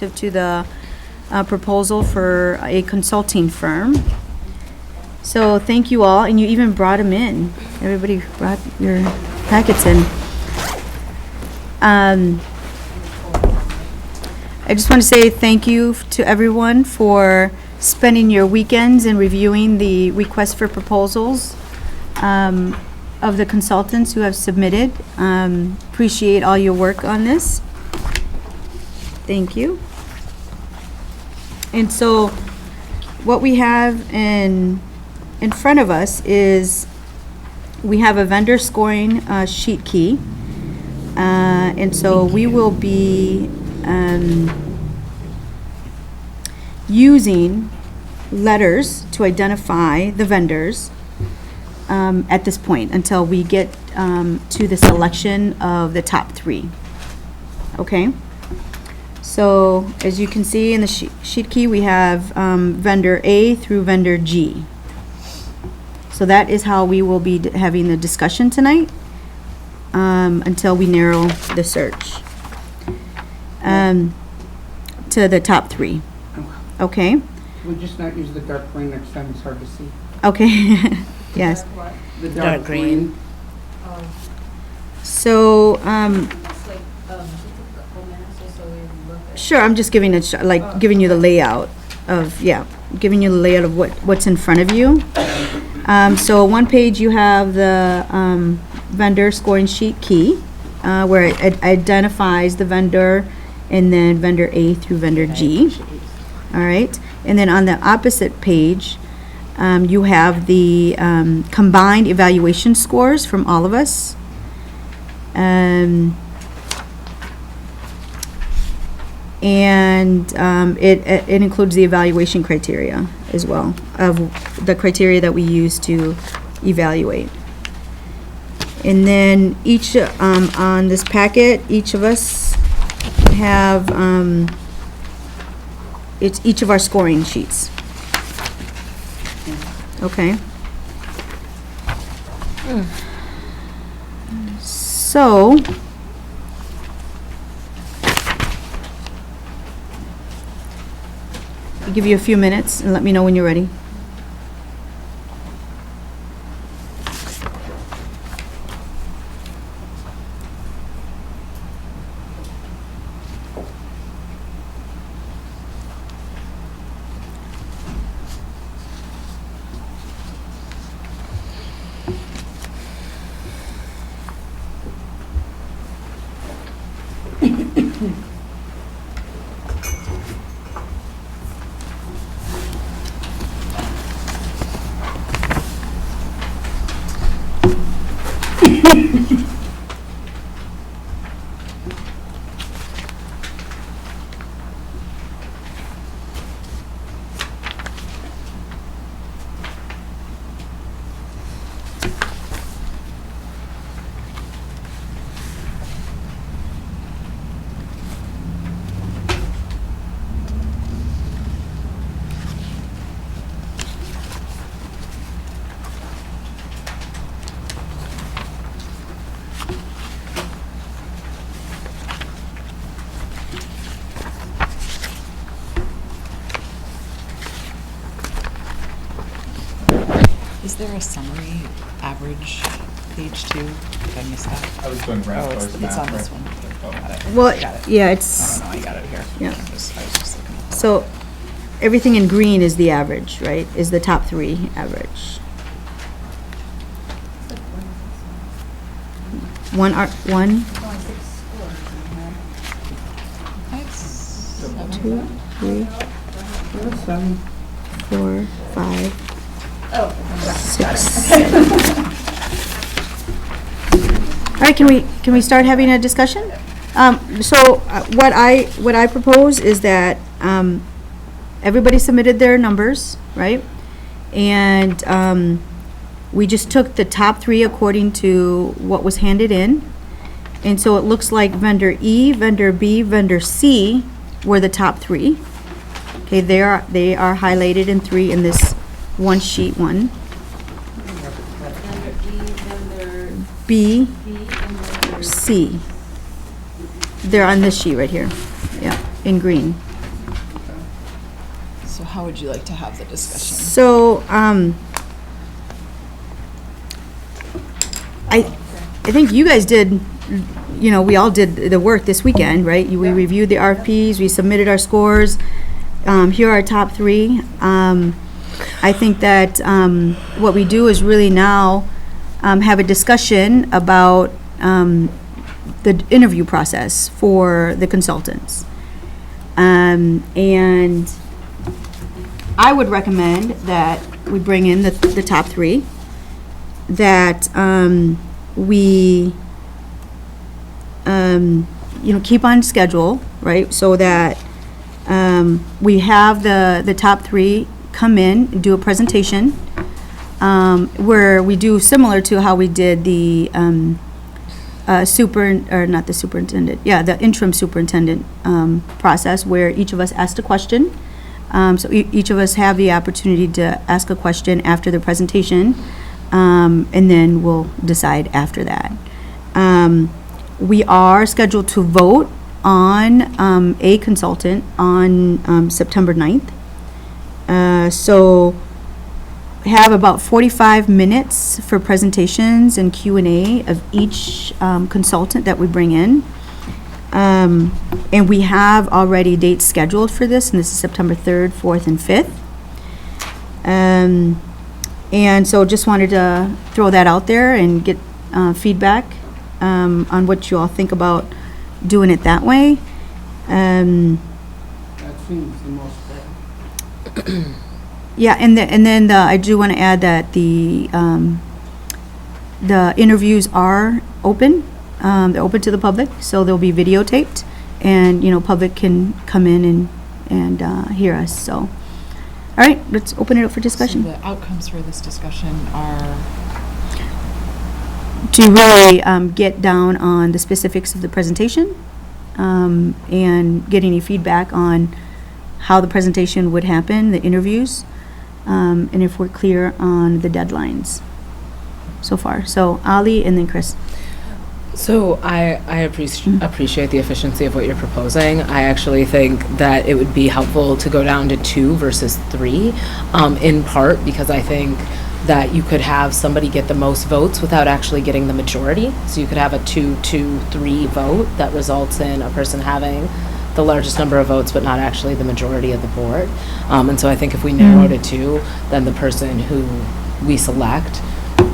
relative to the proposal for a consulting firm. So thank you all, and you even brought them in. Everybody brought your packets in. I just want to say thank you to everyone for spending your weekends and reviewing the request for proposals of the consultants who have submitted. Appreciate all your work on this. Thank you. And so what we have in front of us is we have a vendor scoring sheet key. And so we will be using letters to identify the vendors at this point until we get to the selection of the top 3. Okay? So as you can see in the sheet key, we have vendor A through vendor G. So that is how we will be having the discussion tonight until we narrow the search to the top 3. Okay? We'll just not use the dark green next time, it's hard to see. Okay. Yes. The dark green. So, sure, I'm just giving it, giving you the layout of, giving you the layout of what's in front of you. So one page you have the vendor scoring sheet key, where it identifies the vendor, and then vendor A through vendor G. All right, and then on the opposite page, you have the combined evaluation scores from all of us. And it includes the evaluation criteria as well, of the criteria that we use to evaluate. And then each, on this packet, each of us have, it's each of our scoring sheets. Okay. So, I'll give you a few minutes and let me know when you're ready. Is there a summary average page 2? Did I miss that? I was doing graph. It's on this one. Got it. Well, Got it. yeah, it's, No, I got it here. Yeah. I was just looking at so everything in green is the average, right? Is the top 3 average. One, 2, 3, 4, 5, 6, 7. All right, can we start having a discussion? What I propose is that everybody submitted their numbers, right? And we just took the top 3 according to what was handed in. And so it looks like vendor E, vendor B, vendor C were the top 3. Okay, they are highlighted in 3 in this one sheet one. B, C. They're on this sheet right here. Yeah, in green. how would you like to have the discussion? So, I think you guys did, we all did the work this weekend, right? We reviewed the RFPs, we submitted our scores. Here are our top 3. I think that what we do is really now have a discussion about the interview process for the consultants. And I would recommend that we bring in the top 3, that we keep on schedule, right? So that we have the top 3 come in, do a presentation, where we do similar to how we did the the interim superintendent process, where each of us asked a question. So each of us have the opportunity to ask a question after the presentation, and then we'll decide after that. We are scheduled to vote on a consultant on September 9th. So have about 45 minutes for presentations and Q&A of each consultant that we bring in. And we have already dates scheduled for this, and this is September 3rd, 4th, and 5th. And so just wanted to throw that out there and get feedback on what you all think about doing it that way. That seems the most fair. Yeah, and then I do want to add that the interviews are open. They're open to the public, so they'll be videotaped, and public can come in and hear us. So, all right, let's open it up for discussion. So the outcomes for this discussion are to really get down on the specifics of the presentation, and get any feedback on how the presentation would happen, the interviews, and if we're clear on the deadlines so far. So Ali and then Chris. So I appreciate the efficiency of what you're proposing. I actually think that it would be helpful to go down to 2 versus 3, in part because I think that you could have somebody get the most votes without actually getting the majority. So you could have a 2-2-3 vote that results in a person having the largest number of votes but not actually the majority of the board. And so I think if we narrow to 2, then the person who we select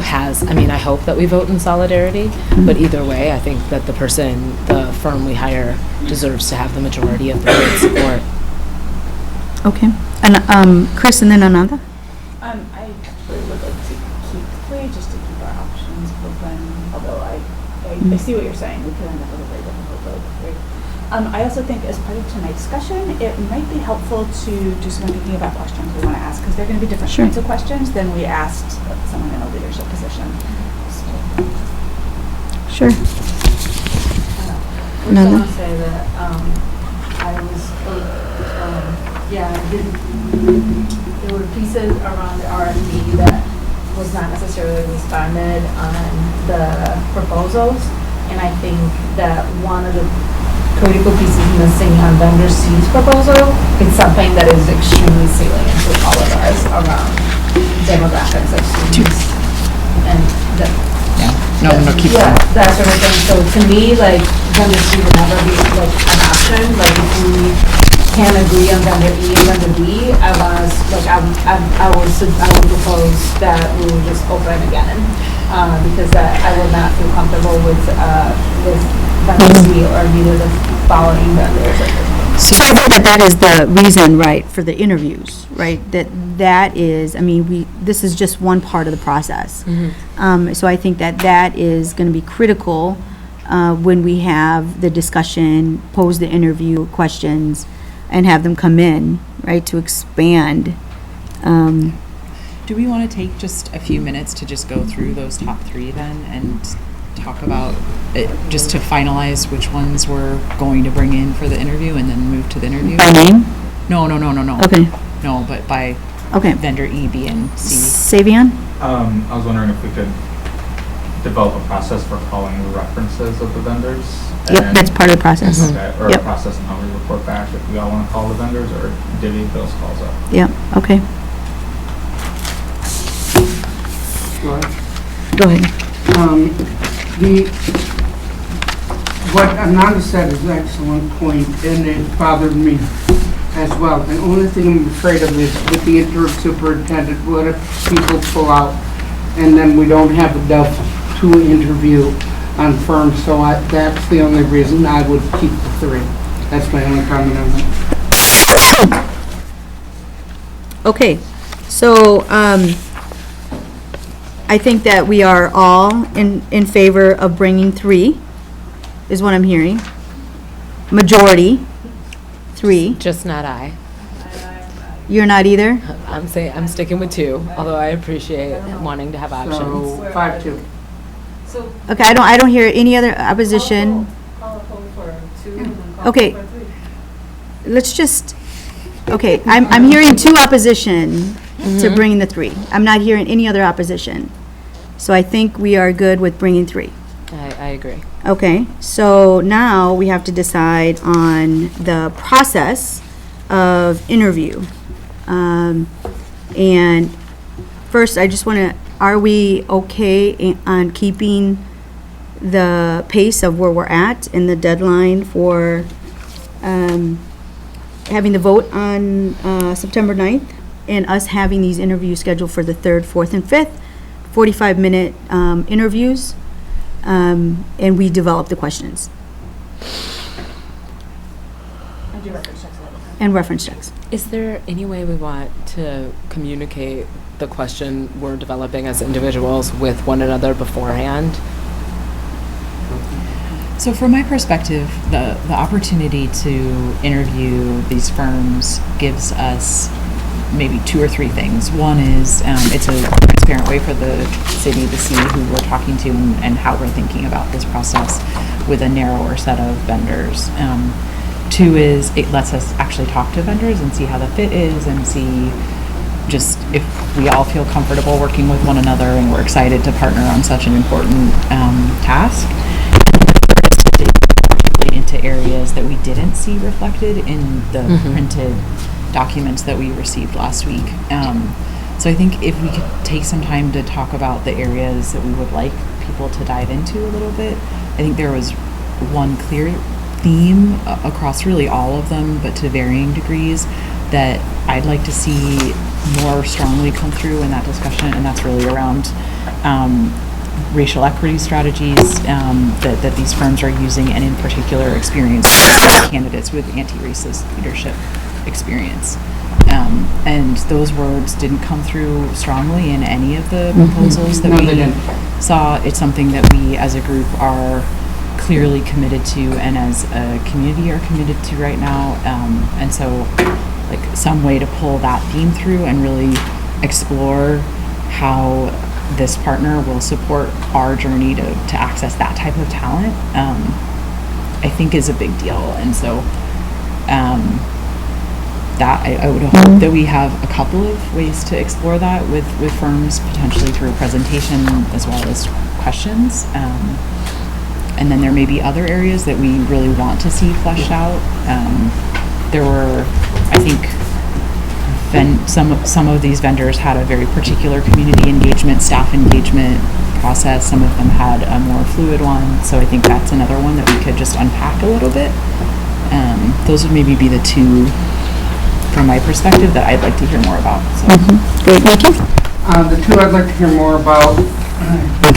has, I hope that we vote in solidarity, but either way, I think that the firm we hire deserves to have the majority of the board support. Okay. And Chris and then Ananda? I actually would like to keep 3 just to keep our options open, although I see what you're saying. We could end up with a very difficult vote with 3. I also think as part of tonight's discussion, it might be helpful to do some thinking about questions we want to ask, because they're going to be different kinds of questions than we asked someone in a leadership position. Sure. I was going to say that there were pieces around the RFP that was not necessarily responded on the proposals, and I think that one of the critical pieces missing on vendor C's proposal is something that is extremely salient to all of us around demographics of students and that sort of thing. So to me, vendor C would never be an option. If we can't agree on vendor E and vendor B, I would propose that we would just open again, because I would not feel comfortable with vendor C or neither the following vendors. So I think that is the reason, right, for the interviews, right? That is, this is just one part of the process. So I think that is going to be critical when we have the discussion, pose the interview questions, and have them come in, right, to expand. Do we want to take just a few minutes to just go through those top 3 then and talk about it, just to finalize which ones we're going to bring in for the interview and then move to the interview? By name? No. Okay. No, but by Okay. vendor E, B, and C. Savion? I was wondering if we could develop a process for calling the references of the vendors? Yep, And- that's part of the process. Okay, or a Yep. process and how we report back if we all want to call the vendors, or divvy those calls up? Yeah, okay. Right. Go ahead. What Ananda said is an excellent point, and it bothered me as well. The only thing I'm afraid of is with the interim superintendent, what if people pull out and then we don't have enough to interview on firms? So that's the only reason I would keep the 3. That's my only comment on that. Okay, so, I think that we are all in favor of bringing 3, is what I'm hearing. Majority, 3. Just not I. You're not either? I'm sticking with 2, although I appreciate wanting to have options. So 5-2. So Okay, I don't hear any other opposition. call a poll for 2 and then call Okay. for 3. Let's just, okay, I'm hearing 2 opposition to bringing the 3. I'm not hearing any other opposition. So I think we are good with bringing 3. I agree. Okay, so now we have to decide on the process of interview. And first, I just want to, are we okay on keeping the pace of where we're at and the deadline for having the vote on September 9th and us having these interviews scheduled for the 3rd, 4th, and 5th, 45-minute interviews, and we develop the questions And do reference checks a little bit. and reference checks. Is there any way we want to communicate the question we're developing as individuals with one another beforehand? So from my perspective, the opportunity to interview these firms gives us maybe 2 or 3 things. One is it's a transparent way for the city to see who we're talking to and how we're thinking about this process with a narrower set of vendors. 2 is it lets us actually talk to vendors and see how the fit is and see just if we all feel comfortable working with one another and we're excited to partner on such an important task. Into areas that we didn't see reflected in the printed documents that we received last week. So I think if we could take some time to talk about the areas that we would like people to dive into a little bit. I think there was one clear theme across really all of them, but to varying degrees, that I'd like to see more strongly come through in that discussion, and that's really around racial equity strategies that these firms are using, and in particular experience candidates with anti-racist leadership experience. And those words didn't come through strongly in any of the proposals that No, they we didn't. saw. It's something that we as a group are clearly committed to and as a community are committed to right now. And so like some way to pull that theme through and really explore how this partner will support our journey to access that type of talent, I think is a big deal. And so that I would hope that we have a couple of ways to explore that with firms, potentially through a presentation as well as questions. And then there may be other areas that we really want to see fleshed out. There were, I think, some of these vendors had a very particular community engagement, staff engagement process. Some of them had a more fluid one. So I think that's another one that we could just unpack a little bit. Those would maybe be the 2 from my perspective that I'd like to hear more about. So. Great, thank you. The 2 I'd like to hear more about, the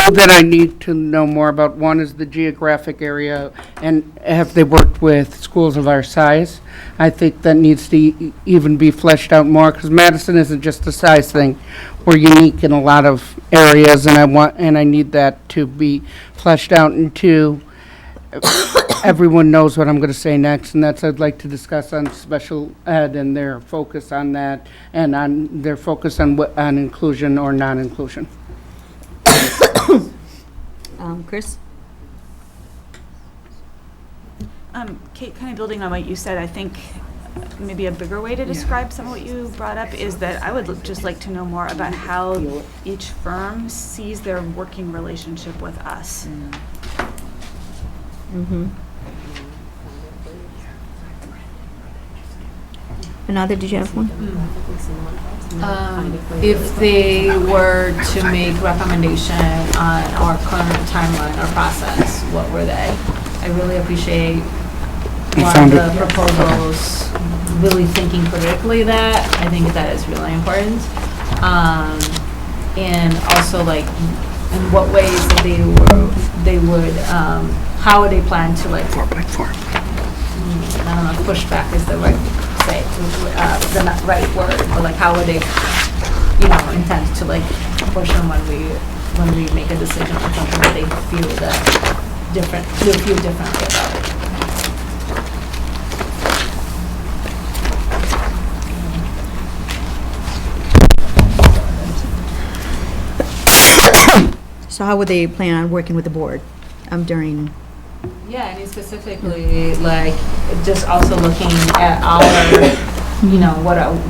2 that I need to know more about, one is the geographic area, and have they worked with schools of our size? I think that needs to even be fleshed out more, because Madison isn't just a size thing. We're unique in a lot of areas, and I need that to be fleshed out into everyone knows what I'm going to say next, and that's I'd like to discuss on special ed and their focus on that, and on their focus on inclusion or non-inclusion. Chris? Kate, kind of building on what you said, I think maybe a bigger way to describe some of what you brought up is that I would just like to know more about how each firm sees their working relationship with us. Another, did you have one? If they were to make recommendation on our current timeline or process, what were they? I really appreciate one found of it. the proposals, really thinking critically that. I think that is really important. And also like, in what ways that they would, how would they plan to like, 4x4. I don't know if pushback is the right say, the not right word, but like how would they, intend to like push them when we make a decision on something that they feel differently about it. So how would they plan on working with the board during? Yeah, I mean specifically, like, just also looking at our,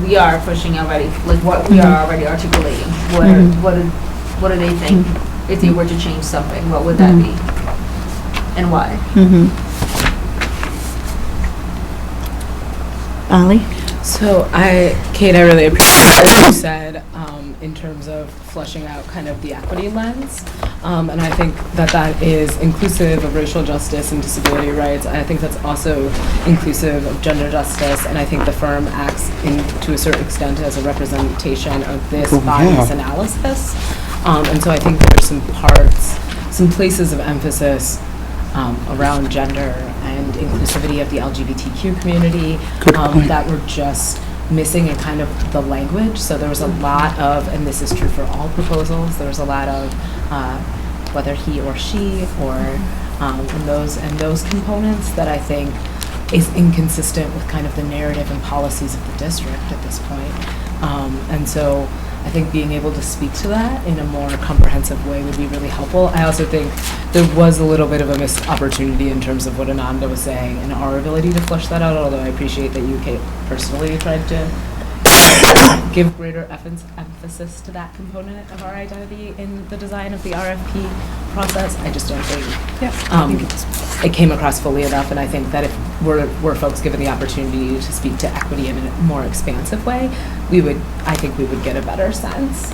we are pushing already, like what we are already articulating. What do they think if they were to change something? What would that be? And why? Ollie? So Kate, I really appreciate what you said in terms of fleshing out kind of the equity lens. And I think that is inclusive of racial justice and disability rights. I think that's also inclusive of gender justice. And I think the firm acts to a certain extent as a representation of this body's analysis. And so I think there's some places of emphasis around gender and inclusivity of the LGBTQ community that were just missing in kind of the language. So there was a lot of, and this is true for all proposals, there was a lot of whether he or she or and those components that I think is inconsistent with kind of the narrative and policies of the district at this point. And so I think being able to speak to that in a more comprehensive way would be really helpful. I also think there was a little bit of a missed opportunity in terms of what Ananda was saying and our ability to flesh that out, although I appreciate that you, Kate, personally tried to give greater emphasis to that component of our identity in the design of the RFP process. I just don't think it came across fully enough, and I think that if were folks given the opportunity to speak to equity in a more expansive way, I think we would get a better sense.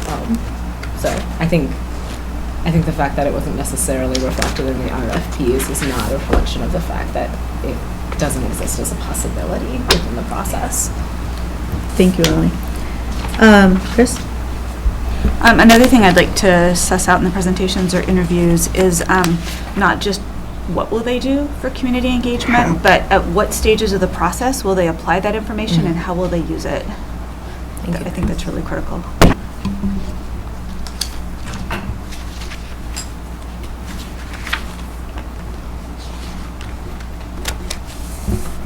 So I think the fact that it wasn't necessarily reflected in the RFPs is not a reflection of the fact that it doesn't exist as a possibility within the process. Thank you, Ollie. Chris? Another thing I'd like to suss out in the presentations or interviews is not just what will they do for community engagement, but at what stages of the process will they apply that information and how will they use it? I think that's really critical.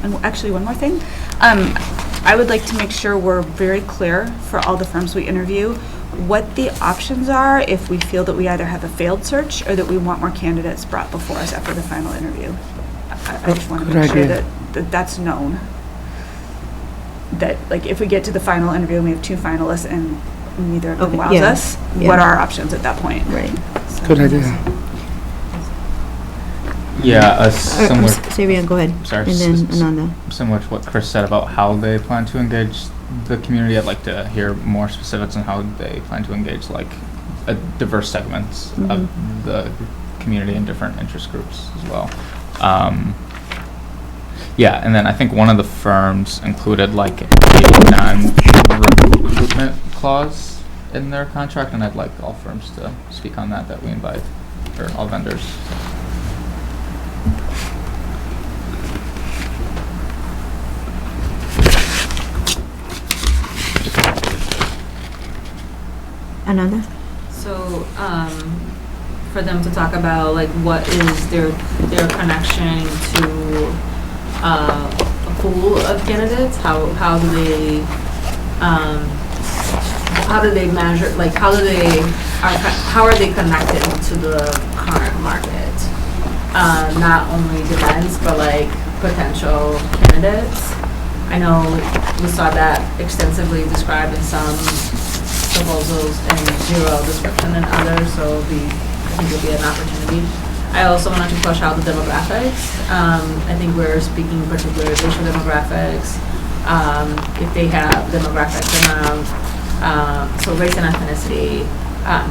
And actually, one more thing. I would like to make sure we're very clear for all the firms we interview what the options are if we feel that we either have a failed search or that we want more candidates brought before us after the final interview. I just want to make sure that that's known. That, like, if we get to the final interview and we have 2 finalists and neither of them wows us, what are our options at that point? Right. So, Good idea. Yeah, similar. Savian, go ahead. Sorry, And then Ananda. Similar to what Chris said about how they plan to engage the community, I'd like to hear more specifics on how they plan to engage like diverse segments of the community and different interest groups as well. Yeah, and then I think one of the firms included like a non-recruitment clause in their contract, and I'd like all firms to speak on that we invite, or all vendors. Ananda? So, for them to talk about like what is their connection to a pool of candidates, how do they measure, like how are they connected to the current market? Not only depends, but like potential candidates. I know we saw that extensively described in some proposals and zero description in others, so I think it'll be an opportunity. I also wanted to flush out the demographics. I think we're speaking in particular racial demographics. If they have demographics around, so race and ethnicity,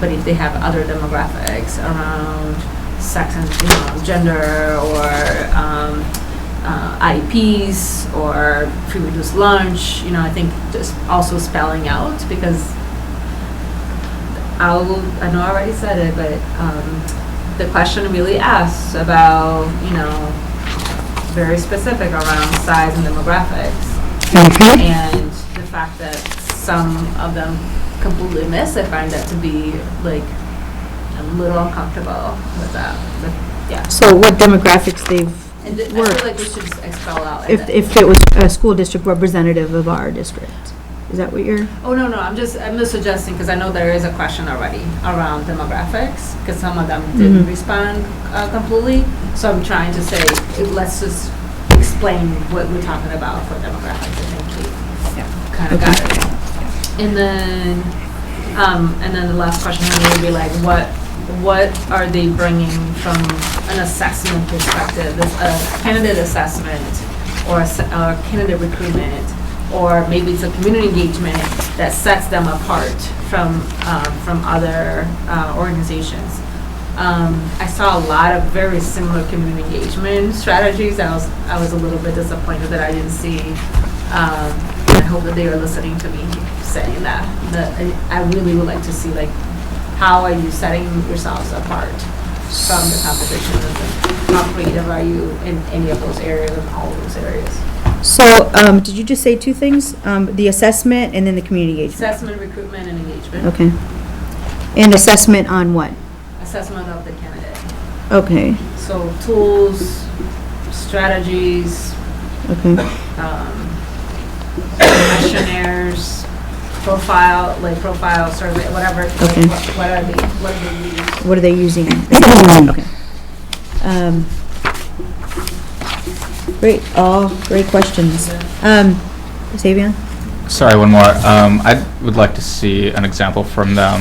but if they have other demographics around sex and gender or IEPs or free reduced lunch, I think just also spelling out, because I know I already said it, but the question really asks about, very specific around size and demographics. And the fact that some of them completely miss, I find that to be like a little uncomfortable with that. But, yeah. So what demographics they've And I worked? feel like we should just expel out. If it was a school district representative of our district. Is that what you're? Oh, no, I'm just suggesting, because I know there is a question already around demographics, because some of them didn't respond completely. So I'm trying to say, let's just explain what we're talking about for demographics. I think we kind of got it. And then the last question would be like, what are they bringing from an assessment perspective? A candidate assessment or candidate recruitment, or maybe it's a community engagement that sets them apart from other organizations. I saw a lot of very similar community engagement strategies. I was a little bit disappointed that I didn't see. I hope that they are listening to me saying that I really would like to see, like, how are you setting yourselves apart from the competition, and how creative are you in any of those areas and all of those areas. So, did you just say two things? The assessment and then the community engagement? Assessment, recruitment, and engagement. Okay. And assessment on what? Assessment of the candidate. Okay, So tools, strategies, okay. questionnaires, profile survey, whatever. Okay. Like, what are they using? What are they using? Okay. Great, all great questions. Xavier? Sorry, one more. I would like to see an example from them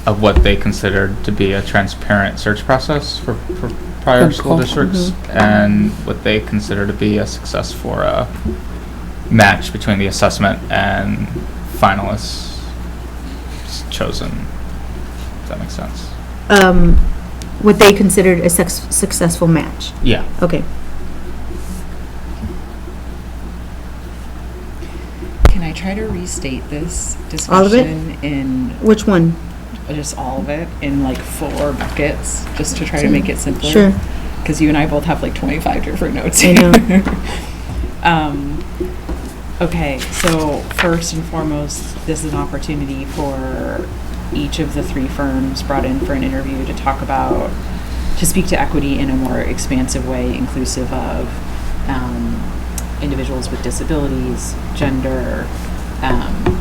of what they considered to be a transparent search process for prior school districts, and what they consider to be a success for a match between the assessment and finalists chosen. Does that make sense? What they considered a successful match. Yeah. Okay. Can I try to restate this discussion All of it? in Which one? just all of it in like 4 buckets, just to try to make it simpler? Sure. Because you and I both have like 25 different notes I here. know. Okay, so first and foremost, this is an opportunity for each of the 3 firms brought in for an interview to speak to equity in a more expansive way, inclusive of individuals with disabilities, gender,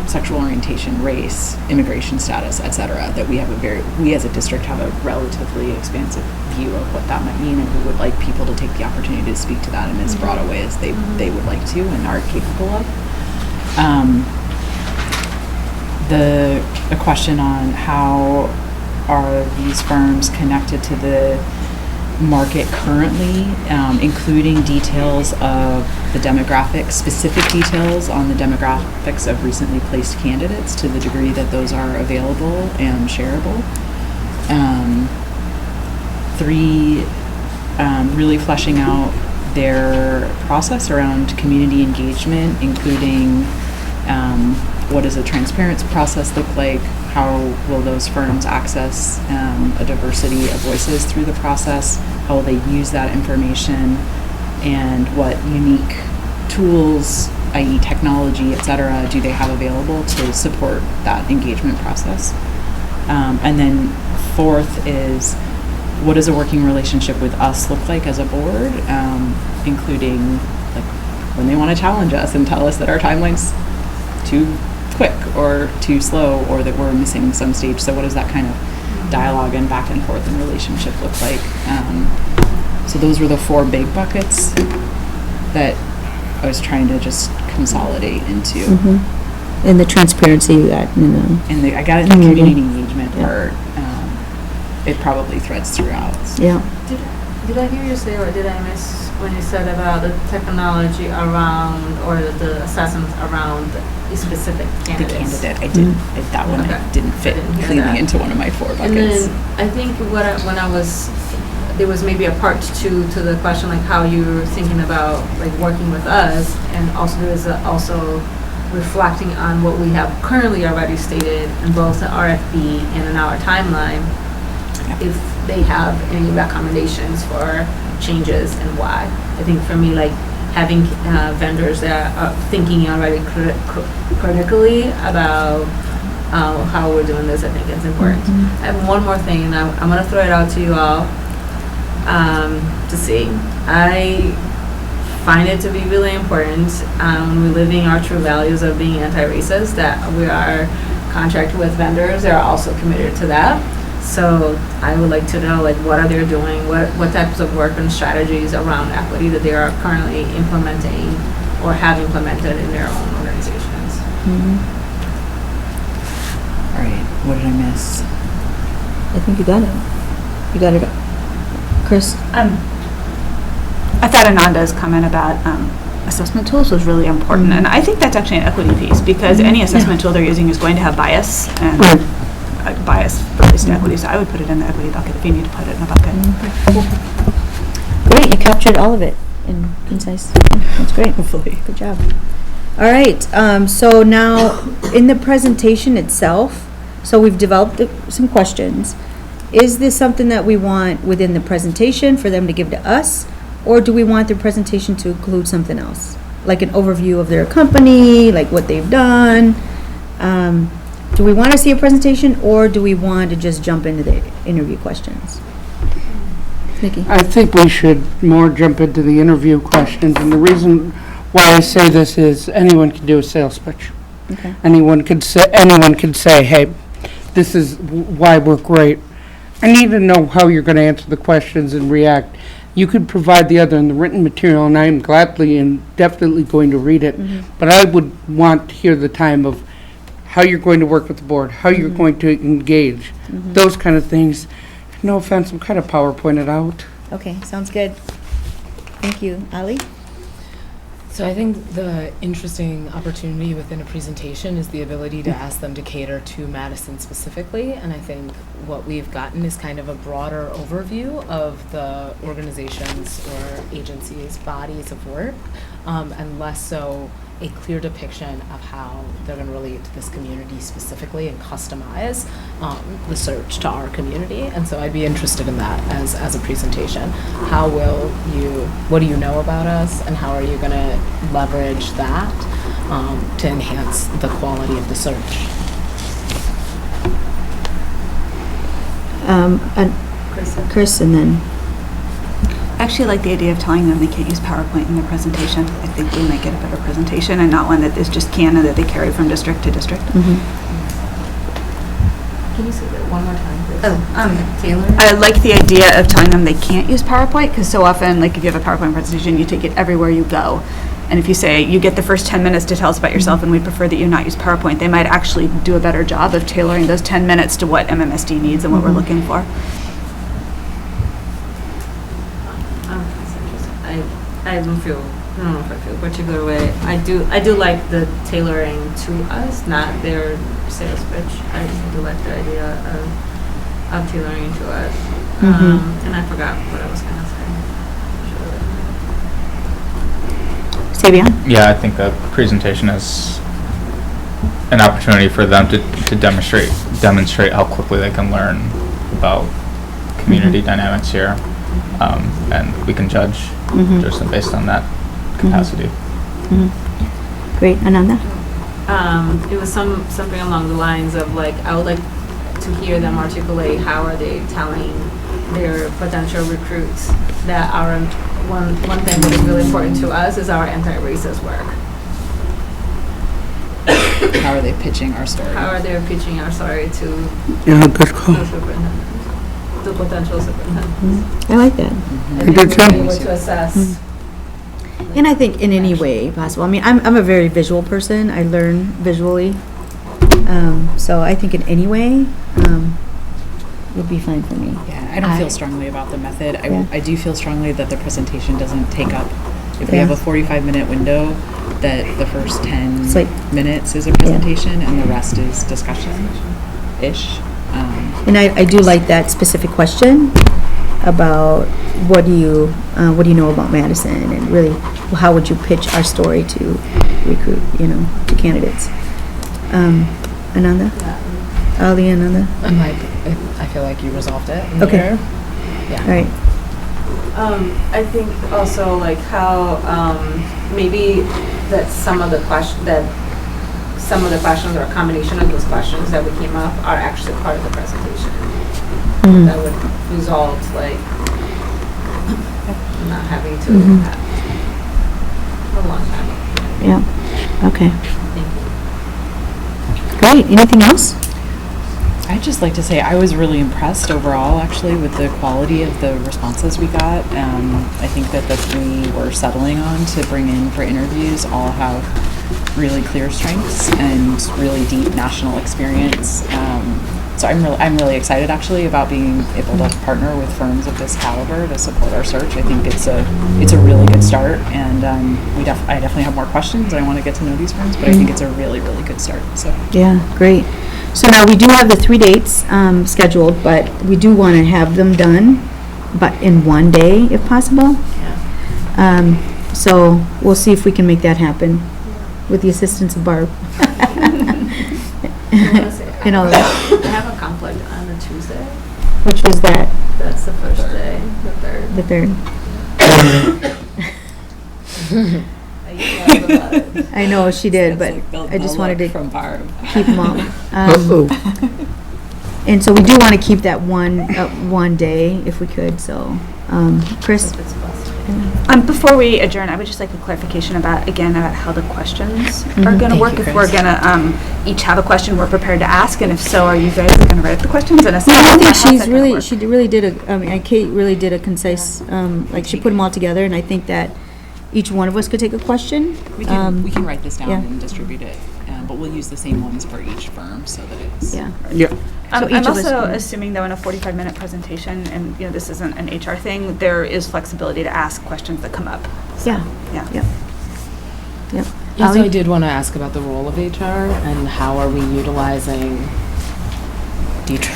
sexual orientation, race, immigration status, etc. That we as a district have a relatively expansive view of what that might mean, and we would like people to take the opportunity to speak to that in as broad a way as they would like to and are capable of. A question on how are these firms connected to the market currently, including details of the demographics, specific details on the demographics of recently placed candidates to the degree that those are available and shareable. 3, really fleshing out their process around community engagement, including what does a transparency process look like? How will those firms access a diversity of voices through the process? How will they use that information? And what unique tools, i.e. technology, et cetera, do they have available to support that engagement process? And then 4th is, what does a working relationship with us look like as a board, including like when they want to challenge us and tell us that our timeline's too quick or too slow, or that we're missing some stage. So what does that kind of dialogue and back and forth and relationship look like? So those were the 4 big buckets that I was trying to just consolidate into. And the transparency you got, And I got it in the Community. community engagement Yeah. part. It probably threads throughout. yeah. Did I hear you say, or did I miss when you said about the technology around, or the assessments around the specific The candidates? candidate, I did, that one Okay. didn't fit I didn't hear cleanly that. into one of my 4 And buckets. then I think there was maybe a part 2 to the question, like how you were thinking about like working with us, and also there is also reflecting on what we have currently already stated in both the RFP and in our timeline, if they have any recommendations for changes and why. I think for me, like having vendors that are thinking already critically about how we're doing this, I think is important. I have one more thing, and I'm going to throw it out to you all to see. I find it to be really important when we're living our true values of being anti-racist, that we are contracted with vendors that are also committed to that. So I would like to know, like, what are they doing? What types of work and strategies around equity that they are currently implementing or have implemented in their own organizations? All right, what did I miss? I think you got it. You got it. Chris? I thought Ananda's comment about assessment tools was really important, and I think that's actually an equity piece, because any assessment tool they're using is going to have bias, and bias relates to equity, so I would put it in the equity bucket if you need to put it in a bucket. Great, you captured all of it in concise. That's great. Hopefully. Good job. All right, so now in the presentation itself, so we've developed some questions. Is this something that we want within the presentation for them to give to us, or do we want the presentation to include something else? Like an overview of their company, like what they've done? Do we want to see a presentation, or do we want to just jump into the interview questions? Nikki? I think we should more jump into the interview questions, and the reason why I say this is anyone can do a sales pitch. Okay. Anyone could say, hey, this is why we're great. I need to know how you're going to answer the questions and react. You could provide the other in the written material, and I am gladly and definitely going to read it. But I would want to hear the time of how you're going to work with the board, how you're going to engage, those kind of things. No offense, I'm kind of PowerPointed out. Okay, sounds good. Thank you. Ali? So I think the interesting opportunity within a presentation is the ability to ask them to cater to Madison specifically, and I think what we've gotten is kind of a broader overview of the organizations or agencies, bodies of work, and less so a clear depiction of how they're going to relate to this community specifically and customize the search to our community. And so I'd be interested in that as a presentation. What do you know about us, and how are you going to leverage that to enhance the quality of the search? And Chris, and then I actually like the idea of telling them they can't use PowerPoint in their presentation. I think they might get a better presentation, and not one that is just canon that they carry from district to district. Can you say that one more time, please? Taylor? I like the idea of telling them they can't use PowerPoint, because so often, like if you have a PowerPoint presentation, you take it everywhere you go. And if you say, you get the first 10 minutes to tell us about yourself and we prefer that you not use PowerPoint, they might actually do a better job of tailoring those 10 minutes to what MMSD needs and what we're looking for. I don't know if I feel a particular way. I do like the tailoring to us, not their sales pitch. I do like the idea of tailoring to us. And I forgot what I was going to say. Savion? Yeah, I think a presentation is an opportunity for them to demonstrate how quickly they can learn about community dynamics here, and we can judge just based on that capacity. Great. Ananda? It was something along the lines of, like, I would like to hear them articulate how are they telling their potential recruits that our one thing that is really important to us is our anti-racist work. How are they pitching our story? How are they pitching our story to Yeah, good call. the superintendent, the potential superintendent? I like that. And Good then job. we're able to assess And I think in any way possible. I mean, I'm a very visual person. I learn visually. So I think in any way, would be fine for me. Yeah, I don't feel strongly about the method. Yeah. I do feel strongly that the presentation doesn't take up, if we Yeah. have a 45-minute window, that the first 10 It's like- minutes is a presentation and the rest is discussion-ish. And I do like that specific question about what do you know about Madison, and really, how would you pitch our story to recruit, to candidates? Ananda? Ali, Ananda? I feel like you resolved it. in Okay. there. All right. I think also like how maybe that some of the questions or a combination of those questions that we came up are actually part of the presentation. Mhm. That would result like not having to Mhm. have a long time. Yeah, okay. Thank you. Great, anything else? I'd just like to say I was really impressed overall, actually, with the quality of the responses we got. I think that the three we're settling on to bring in for interviews all have really clear strengths and really deep national experience. So I'm really excited, actually, about being able to partner with firms of this caliber to support our search. I think it's a really good start, and I definitely have more questions. I want to get to know these firms, but I think it's a really, really good start. So. Yeah, great. So now we do have the 3 dates scheduled, but we do want to have them done, but in one day if possible. So we'll see if we can make that happen with the assistance of Barb. I have a conflict on a Tuesday. Which was that, That's the first day, the third. the 3rd? I usually have about it. I know she did, but That's like I just wanted to from Barb. keep them all. Uh-oh. And so we do want to keep that one day if we could, so, Chris? If it's possible. Before we adjourn, I would just like a clarification about how the questions are Mhm. going to Thank work. you, If we're Chris. going to each have a question we're prepared to ask, and if so, are you guys going to write up the questions and assign No, I them, or think how's that she's gonna really, work? she really did Kate really did a concise, like, she put them all together, and I think that each one of us could take a question. We can write this down yeah. and distribute it, but we'll use the same ones for each firm so that it's. Yeah. Yeah. So each I'm of us also can- assuming though in a 45-minute presentation, and this isn't an HR thing, there is flexibility to ask questions that come up. So, Yeah. Yeah. Yep. Yep. Also, Ali? I did want to ask about the role of HR and how are we utilizing Deidre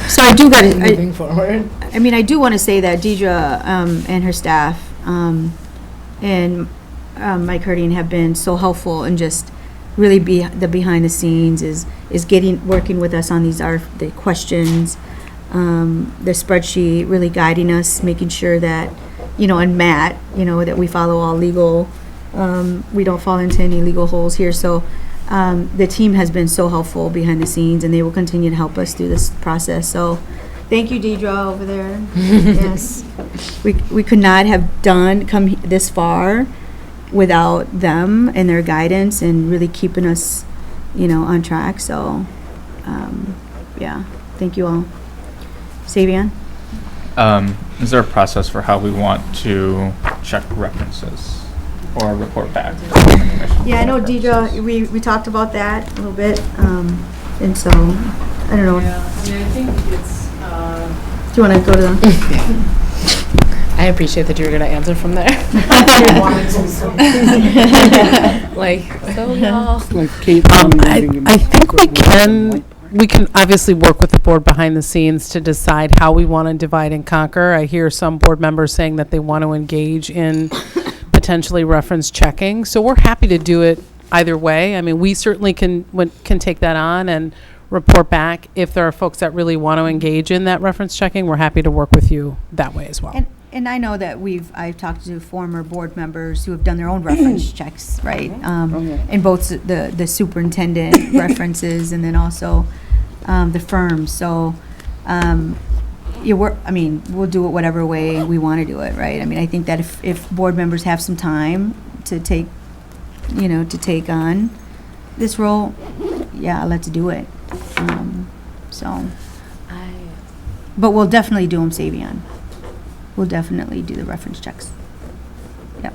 So I do got moving forward. I mean, I do want to say that Deidre and her staff and Mike Herding have been so helpful and just really the behind the scenes is working with us on the questions, the spreadsheet, really guiding us, making sure that, and Matt, that we follow all legal, we don't fall into any legal holes here. So the team has been so helpful behind the scenes, and they will continue to help us through this process. So thank you, Deidre, over there. Yes. We could not have come this far without them and their guidance and really keeping us, on track. So, yeah, thank you all. Savion? Is there a process for how we want to check references or report back to the planning commission? Yeah, I know, for Deidre, purposes? we talked about that a little bit, and so, I don't know, Yeah, I mean, I think it's, do you want to go to the? I appreciate that you were going to answer from there. Like, so y'all. Like Kate. I think we can obviously work with the board behind the scenes to decide how we want to divide and conquer. I hear some board members saying that they want to engage in potentially reference checking. So we're happy to do it either way. I mean, we certainly can take that on and report back. If there are folks that really want to engage in that reference checking, we're happy to work with you that way as well. And I know that I've talked to former board members who have done their own reference checks, right? In both the superintendent references and then also the firms. So, we'll do it whatever way we want to do it, right? I mean, I think that if board members have some time to take on this role, yeah, let's do it. But we'll definitely do them, Savion. We'll definitely do the reference checks. Yep.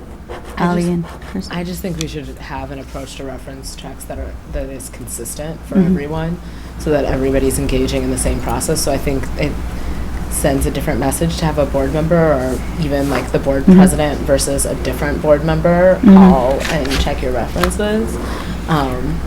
Ally and Chris? I just think we should have an approach to reference checks that is consistent for everyone, so that everybody's engaging in the same process. So I think it sends a different message to have a board member, or even like the board president versus a different board member, call and check your references.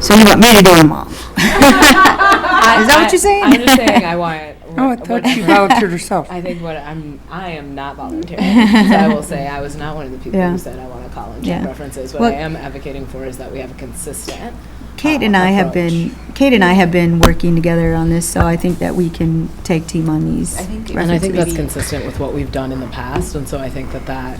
So you want me to do them all? Is that what you're saying? I'm just saying I want. Oh, I thought she volunteered herself. I think I am not volunteering. So I will say I was not one of the people Yeah. who said I want to call and check Yeah. references. What Well- I am advocating for is that we have a consistent. Kate and I have been working together on this, so I think that we can tag team on these. I think- And I think that's Maybe- consistent with what we've done in the past, and so I think that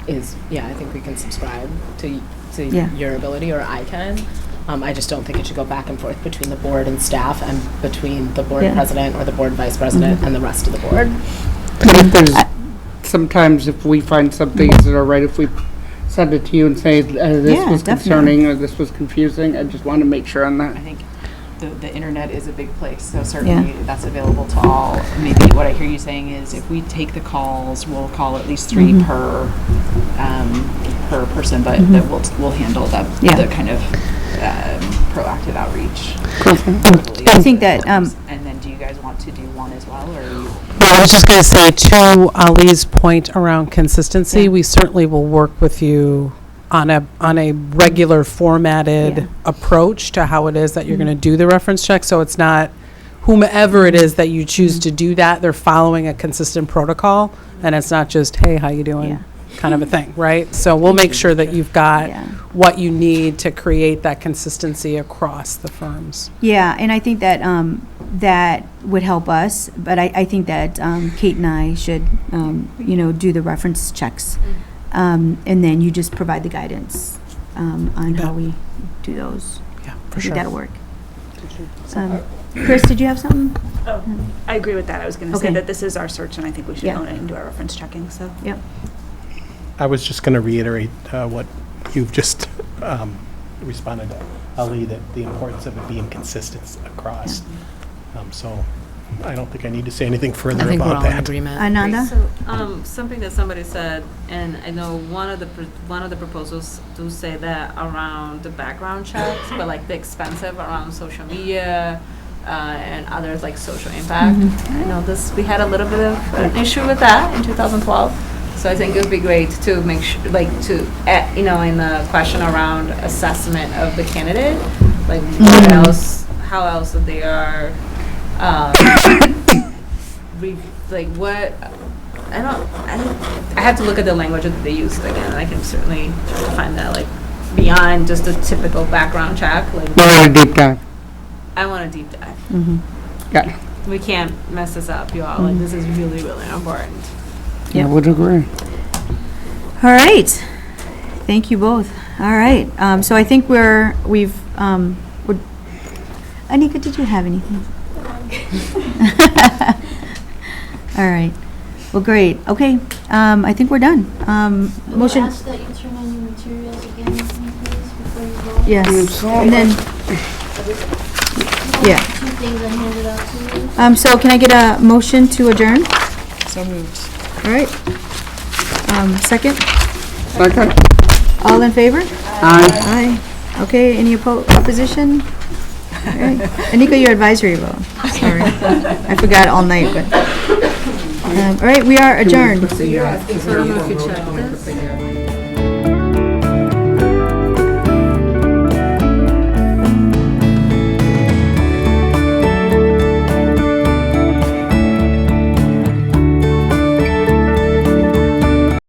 is, I think we can subscribe to Yeah. your ability, or I can. I just don't think it should go back and forth between the board and staff, and between the board Yeah. president or the board vice president and the rest of the board. But if there's, sometimes if we find some things that are right, if we send it to you and say, this Yeah, was definitely. concerning, or this was confusing, I just want to make sure on that. I think the internet is a big place, so certainly that's available to all. Maybe what I hear you saying is if we take the calls, we'll call at least 3 per person, but that we'll handle Yeah. the kind of proactive outreach. I think that, And then do you guys want to do one as well, or you? Well, I was just going to say, to Ali's point around consistency, Yeah. we certainly will work with you on a regular formatted Yeah. approach to how it is that you're going to do the reference check. So it's not whomever it is that you choose to do that, they're following a consistent protocol, and it's not just, hey, how you doing? Yeah. Kind of a thing, right? So we'll make sure that you've got Yeah. what you need to create that consistency across the firms. yeah, and I think that, that would help us, but I think that Kate and I should, do the reference checks. And then you just provide the guidance on how we do those. Yeah, I for think sure. that'll work. Chris, did you have something? Oh, I agree with that. I was going to say Okay. that this is our search, and I think we should Yeah. own it and do our reference checking, so. Yep. I was just going to reiterate what you've just responded to, Ali, that the importance of it being consistent across. So I don't think I need to say anything I further think we're about all in that. agreement. Ananda? So, something that somebody said, and I know one of the proposals do say that around the background checks, but like the expensive around social media, and others like social impact. I know we had a little bit of an issue with that in 2012. So I think it would be great to make sure, like, in the question around assessment of the candidate, like what else, how else that they are, I have to look at the language that they used again. I can certainly try to find that, like, beyond just a typical background check. Like, We're on a deep dive. I want a deep dive. Got it. We can't mess this up, you all. Like, this is really, really important. I would agree. All right. Thank you both. All right. So I think we've, Anika, did you have anything? All right. Well, great. Okay. I think we're done. Motion. Ask that you turn on your materials again, with me, please, before you vote. Yes. And then, yeah. 2 things I handed out to you. So can I get a motion to adjourn? So moved. All right. Second? Second? All in favor? Aye. Aye. Okay, any opposition? All right. Anika, your advisory vote. Sorry. I forgot all night, but. All right, we are adjourned. So I don't know if you checked this.